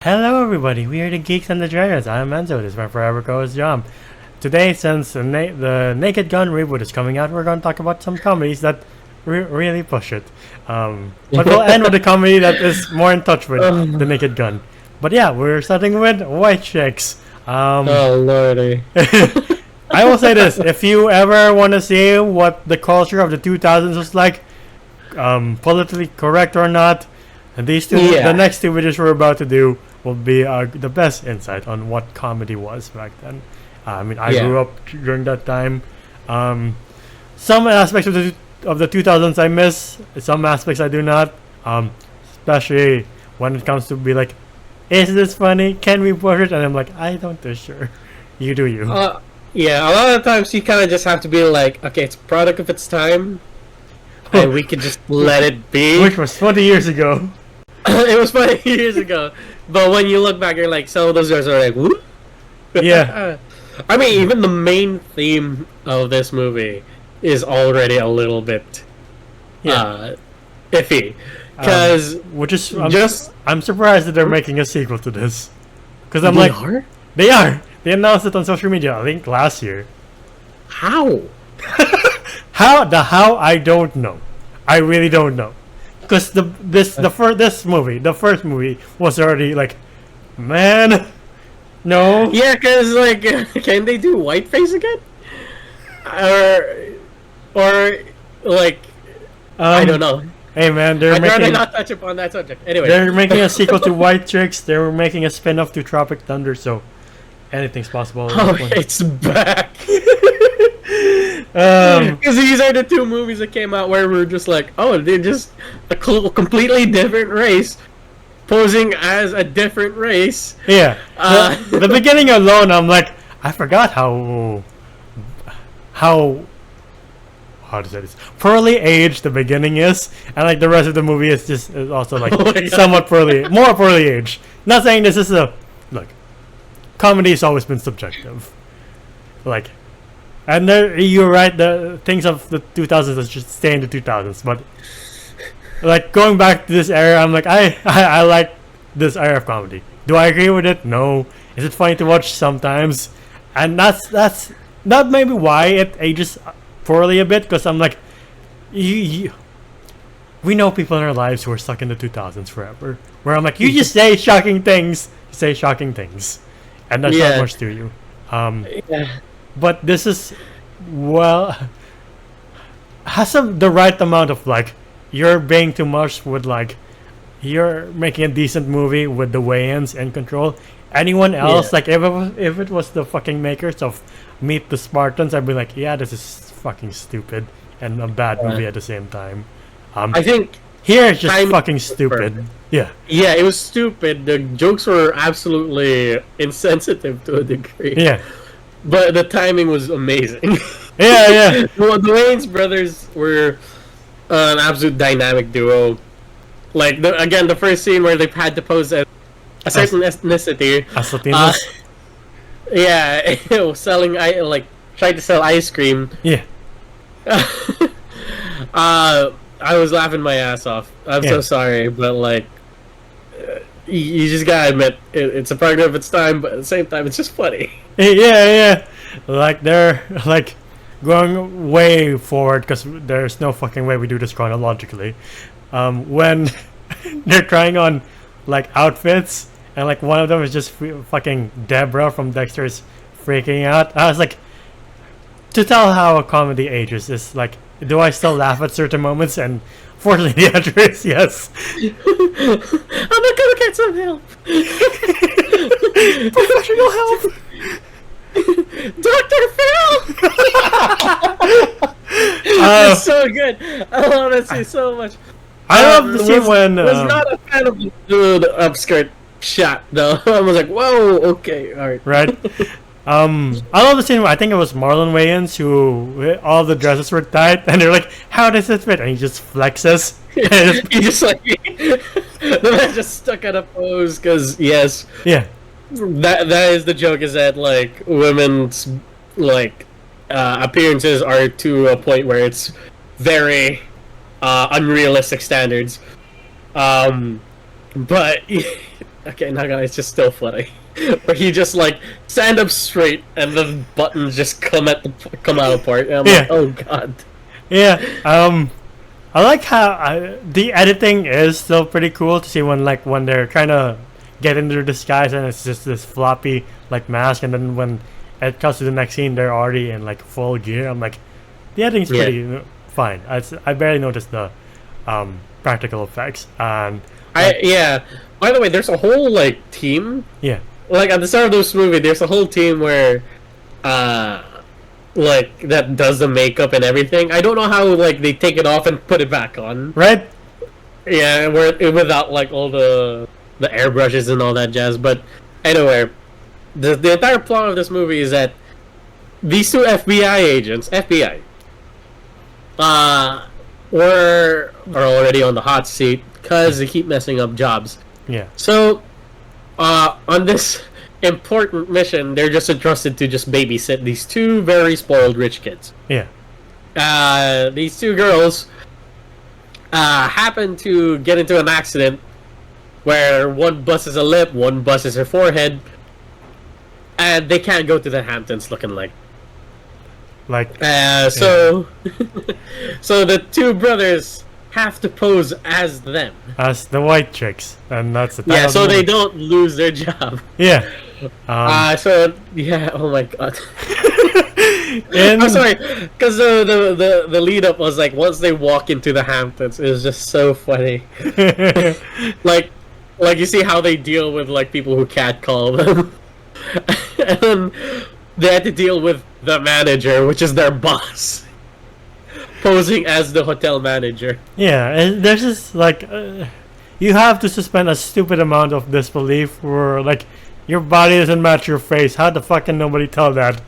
Hello everybody, we are the Geeks and the Trainers. I'm Enzo, this is my forever co-host John. Today, since the Naked Gun reboot is coming out, we're going to talk about some comedies that really push it. But we'll end with a comedy that is more in touch with the Naked Gun. But yeah, we're starting with White Chicks. Oh lordy. I will say this, if you ever want to see what the culture of the 2000s was like, politically correct or not, these two, the next two videos we're about to do will be the best insight on what comedy was back then. I mean, I grew up during that time. Some aspects of the 2000s I miss, some aspects I do not. Especially when it comes to be like, is this funny? Can we push it? And I'm like, I don't do sure. You do you. Yeah, a lot of times you kind of just have to be like, okay, it's a product of its time, and we can just let it be. Which was 20 years ago. It was 20 years ago, but when you look back, you're like, some of those guys are like, whoop. Yeah. I mean, even the main theme of this movie is already a little bit iffy. Because I'm surprised that they're making a sequel to this. Because I'm they are? They announced it on social media, I think last year. How? How I don't know. I really don't know. Because the first movie was already like, man, no. Yeah, because like, can they do whiteface again? Or like, I don't know. Hey man, I'd rather not touch upon that subject. Anyway, they're making a sequel to White Chicks. They're making a spin-off to Tropic Thunder, so anything's possible. Oh, it's back. Because these are the two movies that came out where we're just like, oh, they're just a completely different race posing as a different race. Yeah. The beginning alone, I'm like, I forgot how to say this, poorly aged the beginning is, and like the rest of the movie is also like somewhat more poorly aged. Not saying this is look, comedy has always been subjective. Like, and you're right, the things of the 2000s just stay in the 2000s, but like going back to this era, I'm like, I like this era of comedy. Do I agree with it? No. Is it funny to watch? Sometimes. And that's not maybe why it ages poorly a bit, because I'm like, we know people in our lives who are stuck in the 2000s forever, where I'm like, you just say shocking things, and that's not much to you. But this is, well, has the right amount of like, you're being too much with like, you're making a decent movie with the weigh-ins and control. Anyone else, like if it was the fucking makers of Meet the Spartans, I'd be like, yeah, this is fucking stupid and a bad movie at the same time. I think here it's just fucking stupid. Yeah, it was stupid. The jokes were absolutely insensitive to a degree. Yeah, but the timing was amazing. Yeah. Well, the Wayans brothers were an absolute dynamic duo. Like the first scene where they had to pose as a certain ethnicity. As Latinos. Selling trying to sell ice cream. Yeah. I was laughing my ass off. I'm so sorry, but like, you just gotta admit it's a product of its time, but at the same time, it's just funny. Yeah. Like they're like going way forward because there's no fucking way we do this chronologically. When they're trying on like outfits, and like one of them is just fucking Deborah from Dexter's freaking out. I was like, to tell how a comedy ages is like, do I still laugh at certain moments? And fortunately, the answer is yes. I'm not gonna get some help. Professional help. Dr. Phil. It's so good. I love that scene so much. I love the scene when I was not a fan of the upskirt shot though. I was like, whoa, okay, all right. Right. I love the scene where I think it was Marlon Wayans who all the dresses were tight, and they're like, "How does it fit?" And he just flexes. He just like the man just stuck at a pose because that is the joke, is that like women's like appearances are to a point where it's very unrealistic standards. But Okay, not gonna. It's just still funny. Where he just like stand up straight and the buttons just come out apart. And I'm like, oh god. Yeah. I like how the editing is still pretty cool to see when they're kind of get into their disguise and it's just this floppy like mask, and then when it comes to the next scene, they're already in like full gear. I'm like, the editing's pretty fine. I barely noticed the practical effects. And yeah. By the way, there's a whole like team. Yeah. Like at the start of this movie, there's a whole team where, like that does the makeup and everything. I don't know how like they take it off and put it back on. Right. Yeah, without like all the airbrushes and all that jazz. But anyway, the entire plot of this movie is that these two FBI agents, are already on the hot seat because they keep messing up jobs. Yeah. So, on this important mission, they're just entrusted to just babysit these two very spoiled rich kids. Yeah. These two girls happen to get into an accident where one busts a lip, one busts her forehead, and they can't go to the Hamptons looking like. So the two brothers have to pose as them. As the white chicks, and that's the yeah. So they don't lose their job. Yeah. So yeah. Oh my god. I'm sorry, because the lead up was like once they walk into the Hamptons, it was just so funny. like you see how they deal with like people who catcall them, and then they had to deal with the manager, which is their boss, posing as the hotel manager. Yeah, and there's just like you have to suspend a stupid amount of disbelief where like your body doesn't match your face. How the fuck can nobody tell that?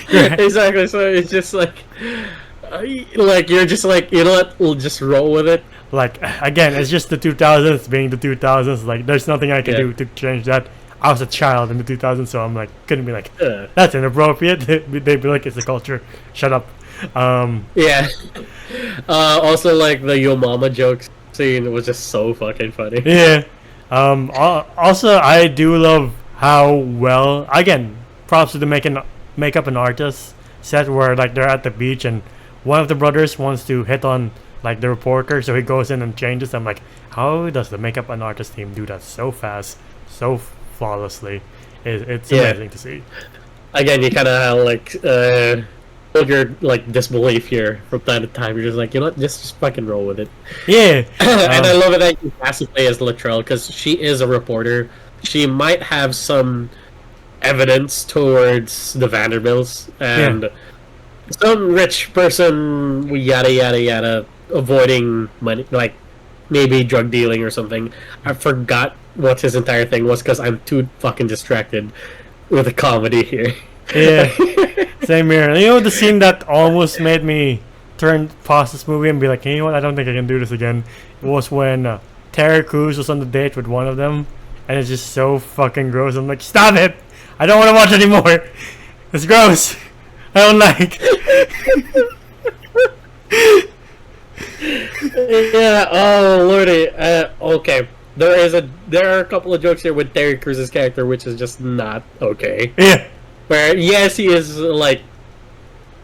Exactly. So it's just like you're just like, you know what? We'll just roll with it. Like again, it's just the 2000s being the 2000s. Like there's nothing I can do to change that. I was a child in the 2000s, so I'm like couldn't be like that's inappropriate. They'd be like it's a culture. Shut up. Yeah. Also, like the Yo Mama jokes scene was just so fucking funny. Yeah. Also, I do love how well, again, props to the makeup and artist set where like they're at the beach and one of the brothers wants to hit on like the reporter, so he goes in and changes. I'm like, how does the makeup and artist team do that so fast, so flawlessly? It's amazing to see. Again, you kind of like hold your like disbelief here from time to time. You're just like, you know what, just fucking roll with it. Yeah. And I love it that you passively play as Latrell because she is a reporter. She might have some evidence towards the Vanderbilts and some rich person, yada yada yada, avoiding money, like maybe drug dealing or something. I forgot what his entire thing was because I'm too fucking distracted with the comedy here. Yeah, same here. You know the scene that almost made me pause this movie and be like, you know what, I don't think I can do this again. It was when Terry Crews was on the date with one of them, and it's just so fucking gross. I'm like, stop it! I don't want to watch anymore. It's gross. I don't like. Yeah. Oh lordy. Okay. There are a couple of jokes here with Terry Crews' character, which is just not okay. Yeah. Where yes, he is like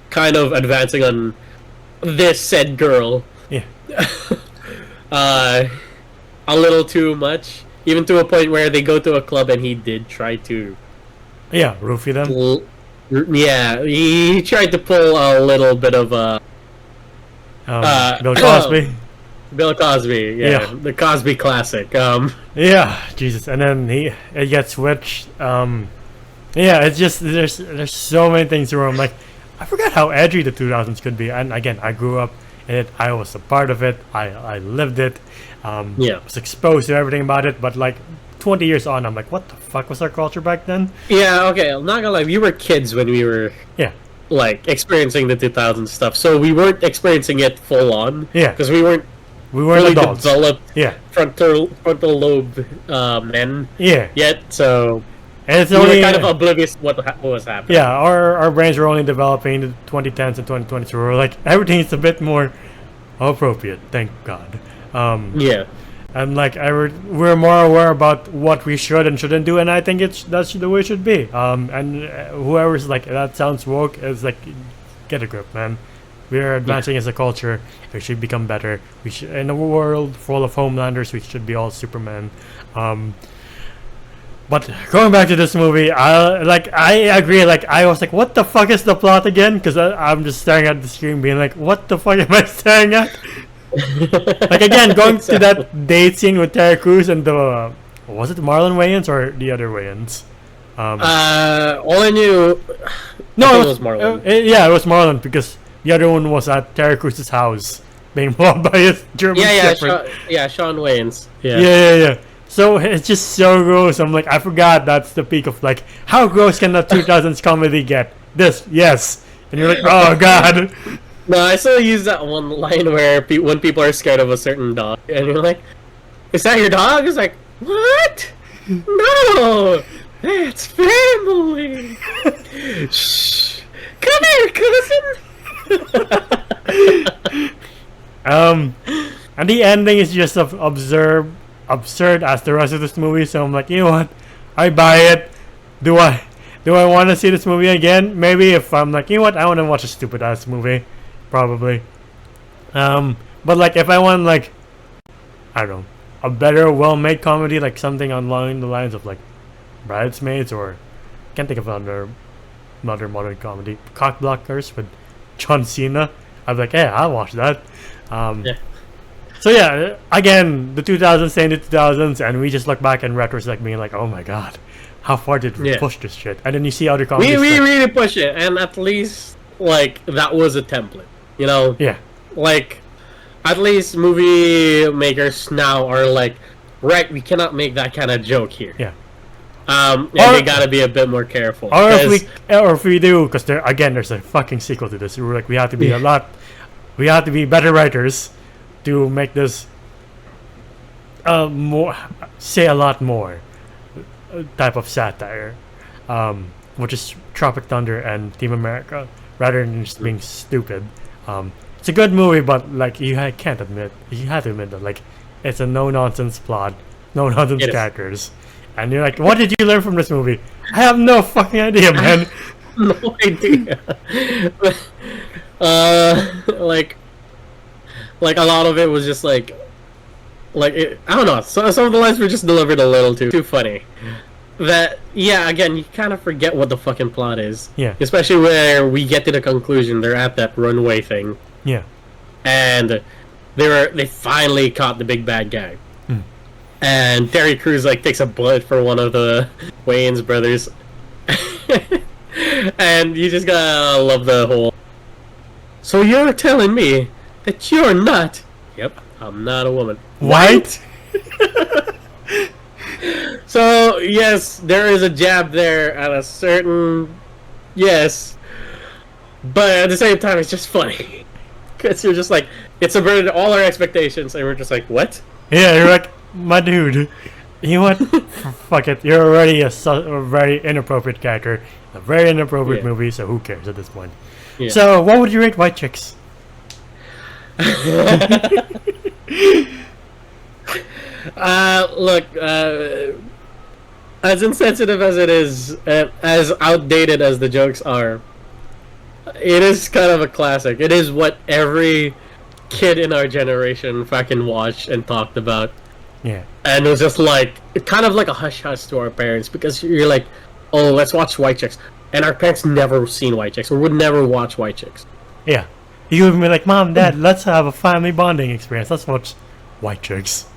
kind of advancing on this said girl. Yeah. A little too much, even to a point where they go to a club and he did try to. Yeah, roofie them. Yeah, he tried to pull a little bit of Bill Cosby. Bill Cosby, yeah, the Cosby classic. Yeah, Jesus, and then it gets switched. Yeah, it's just there's so many things where I'm like, I forgot how edgy the 2000s could be. And again, I grew up in it. I was a part of it. I lived it. Was exposed to everything about it. But like 20 years on, I'm like, what the fuck was our culture back then? Yeah, okay, I'm not gonna lie. We were kids when we were like experiencing the 2000s stuff. So we weren't experiencing it full on. Yeah, because we weren't really adults. Developed. Yeah, frontal lobe men. Yeah, yet so. And it's we only were kind of oblivious what was happening. Yeah, our brains were only developing in the 2010s and 2020s. So we're like, everything's a bit more appropriate, thank God. Yeah. and like we're more aware about what we should and shouldn't do, and I think that's the way it should be. And whoever's like that sounds woke is like, get a grip, man. We are advancing as a culture. We should become better. We should, in a world full of Homelanders, we should be all Superman. But going back to this movie, I agree. Like I was like, what the fuck is the plot again? Because I'm just staring at the screen, being like, what the fuck am I staring at? Like again, going to that date scene with Terry Crews and the was it Marlon Wayans or the other Wayans? All I knew. No, it was Marlon. Yeah, it was Marlon because the other one was at Terry Crews' house being robbed by his German Shepherd. Sean Wayans. Yeah. So it's just so gross. I'm like, I forgot that's the peak of like, how gross can a 2000s comedy get? This, yes. And you're like, oh god. No, I still use that one line where when people are scared of a certain dog, and you're like, "Is that your dog?" It's like, "What? No, that's family." Shh, come here, cousin. And the ending is just absurd as the rest of this movie. So I'm like, you know what? I buy it. Do I want to see this movie again? Maybe if I'm like, you know what? I want to watch a stupid ass movie. Probably. But like if I want like, I don't know, a better well-made comedy, like something along the lines of like Bridesmaids, or can't think of another modern comedy, Cock Blockers with John Cena, I'm like, yeah, I'll watch that. So yeah, again, the 2000s saying the 2000s, and we just look back in retrospect being like, oh my god, how far did we push this shit? And then you see other comedies. We really push it, and at least like that was a template. You know, like at least movie makers now are like, right, we cannot make that kind of joke here. And they gotta be a bit more careful. Or if we do, because there's a fucking sequel to this. We're like, we have to be we have to be better writers to make this say a lot more type of satire, which is Tropic Thunder and Team America, rather than just being stupid. It's a good movie, but like you have to admit that like it's a no nonsense plot, no nonsense characters, and you're like, what did you learn from this movie? I have no fucking idea, man. No idea. Like a lot of it was just like I don't know. So some of the lines were just delivered a little too funny. That again, you kind of forget what the fucking plot is. Yeah. Especially where we get to the conclusion, they're at that runway thing. Yeah. And they finally caught the big bad guy. And Terry Crews like takes a bullet for one of the Wayans brothers. And you just gotta love the whole. So you're telling me that you're not? Yep, I'm not a woman. What? So yes, there is a jab there at a certain but at the same time it's just funny because you're just like, it subverted all our expectations, and we're just like, what? Yeah, you're like, my dude, you know what? Fuck it, you're already a very inappropriate character, a very inappropriate movie, so who cares at this point? So what would you rate White Chicks? Look, as insensitive as it is, as outdated as the jokes are, it is kind of a classic. It is what every kid in our generation fucking watched and talked about. Yeah. And it was just like, kind of like a hush-hush to our parents, because you're like, oh, let's watch White Chicks. And our parents never seen White Chicks, or would never watch White Chicks. Yeah. You would be like, Mom, Dad, let's have a family bonding experience. Let's watch White Chicks.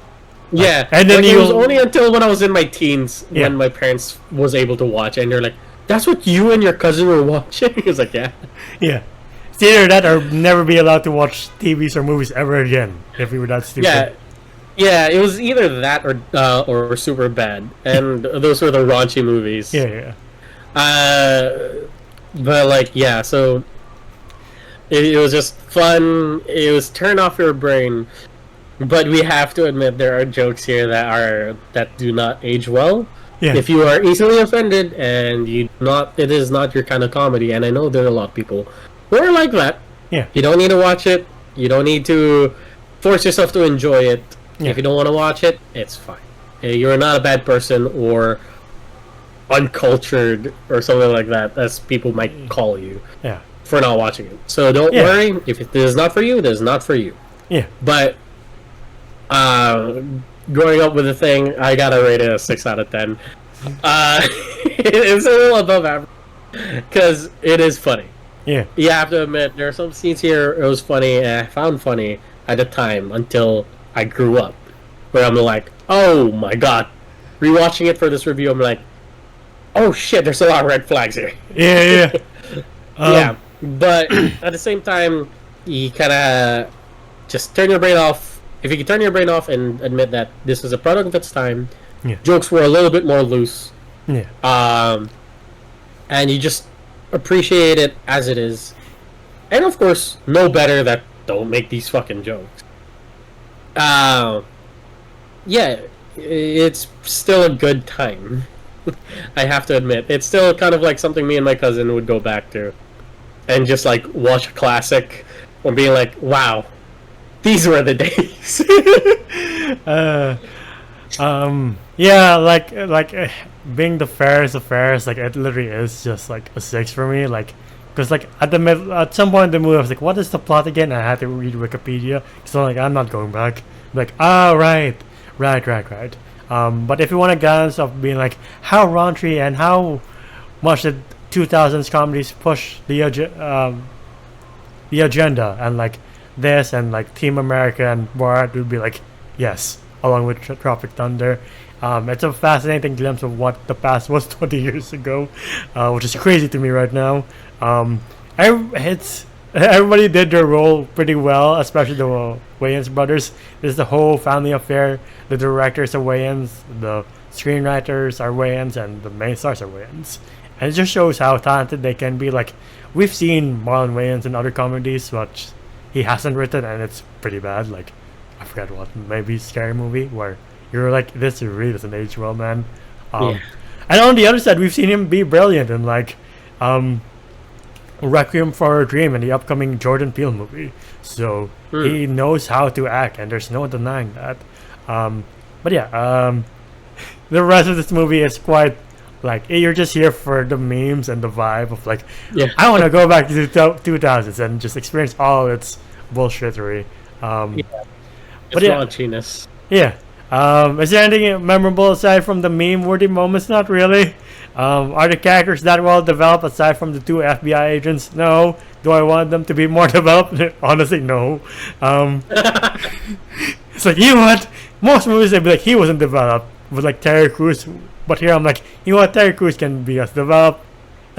Yeah, and then it was only until when I was in my teens when my parents was able to watch, and they're like, "That's what you and your cousin were watching." He was like, "Yeah, yeah." It's either that or never be allowed to watch TVs or movies ever again if we were that stupid. Yeah. It was either that or Super Bad, and those were the raunchy movies. Yeah. But like, so it was just fun. It was turn off your brain. But we have to admit there are jokes here that do not age well. Yeah. If you are easily offended and it is not your kind of comedy, and I know there are a lot of people who are like that. Yeah. You don't need to watch it. You don't need to force yourself to enjoy it. Yeah. If you don't want to watch it, it's fine. You're not a bad person or uncultured or something like that, as people might call you Yeah. for not watching it. So don't worry. If it is not for you, it is not for you. Yeah. But growing up with the thing, I gotta rate it a 6 out of 10. It's a little above average because it is funny. Yeah. You have to admit, there are some scenes here it was funny and I found funny at the time until I grew up, where I'm like, oh my god. Rewatching it for this review, I'm like, oh shit, there's a lot of red flags here. Yeah. Yeah, but at the same time, you kind of just turn your brain off. If you can turn your brain off and admit that this is a product of its time, jokes were a little bit more loose. Yeah. And you just appreciate it as it is. And of course, know better that don't make these fucking jokes. Yeah, it's still a good time. I have to admit. It's still kind of like something me and my cousin would go back to. And just like watch a classic or being like, wow, these were the days. Yeah, like being the fairest of fairs, like it literally is just like a 6 for me, like because like at some point in the movie I was like, what is the plot again? And I had to read Wikipedia, so like I'm not going back. I'm like, oh right. But if you want a glance of being like how raunchy and how much the 2000s comedies push the agenda, and like this and like Team America and Borat would be like, yes, along with Tropic Thunder. It's a fascinating glimpse of what the past was 20 years ago, which is crazy to me right now. Everybody did their role pretty well, especially the Wayans brothers. This is the whole family affair. The directors are Wayans, the screenwriters are Wayans, and the main stars are Wayans. And it just shows how talented they can be. Like, we've seen Marlon Wayans in other comedies, but he hasn't written, and it's pretty bad. Like, I forgot what, maybe Scary Movie, where you're like, this really doesn't age well, man. And on the other side, we've seen him be brilliant in like Requiem for a Dream and the upcoming Jordan Peele movie. So he knows how to act, and there's no denying that. But yeah, the rest of this movie is quite like, you're just here for the memes and the vibe of like, I want to go back to the 2000s and just experience all its bullshittery. It's raunchiness. Yeah. Is there anything memorable aside from the meme-worthy moments? Not really. Are the characters that well developed aside from the 2 FBI agents? No. Do I want them to be more developed? Honestly, no. It's like, you know what? Most movies they'd be like, he wasn't developed with like Terry Crews, but here I'm like, you know what? Terry Crews can be as developed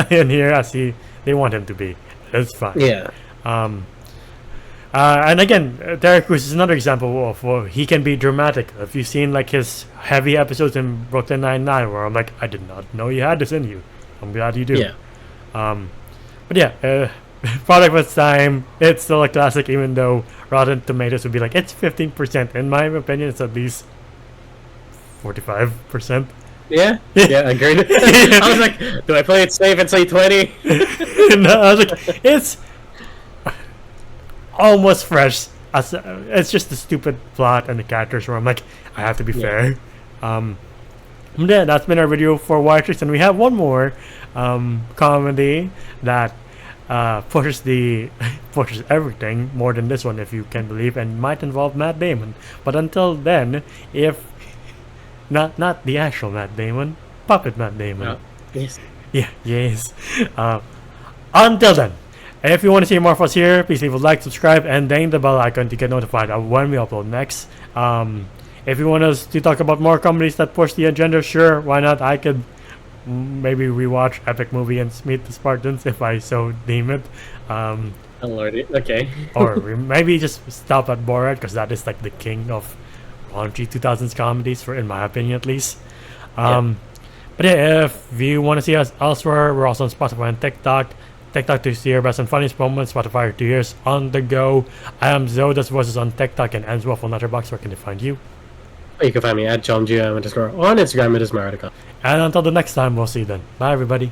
in here as they want him to be. It's fine. Yeah. And again, Terry Crews is another example of he can be dramatic. If you've seen like his heavy episodes in Brooklyn Nine-Nine, where I'm like, I did not know you had this in you. I'm glad you do. Yeah. But yeah, product of its time. It's still a classic, even though Rotten Tomatoes would be like, it's 15%. In my opinion, it's at least 45%. Yeah, agreed. I was like, do I play it safe and say 20? No, I was like, it's almost fresh. It's just the stupid plot and the characters where I'm like, I have to be fair. Yeah, that's been our video for White Chicks, and we have one more comedy that pushes everything more than this one, if you can believe, and might involve Matt Damon. But until then, if not the actual Matt Damon, puppet Matt Damon. Yes. Yeah, yes. Until then, if you want to see more of us here, please leave a like, subscribe, and ding the bell icon to get notified of when we upload next. If you want us to talk about more comedies that push the agenda, sure, why not? I could maybe rewatch Epic Movie and Meet the Spartans if I so deem it. Oh lordy, okay. Or maybe just stop at Borat, because that is like the king of raunchy 2000s comedies, in my opinion at least. But yeah, if you want to see us elsewhere, we're also on Spotify and TikTok. TikTok to see your best and funniest moments, Spotify 2 years on the go. I am Zoda's Voices on TikTok and Answolf on Letterboxd. Where can they find you? You can find me at JohnGM_, on Instagram, it is Maritica. And until the next time, we'll see you then. Bye everybody.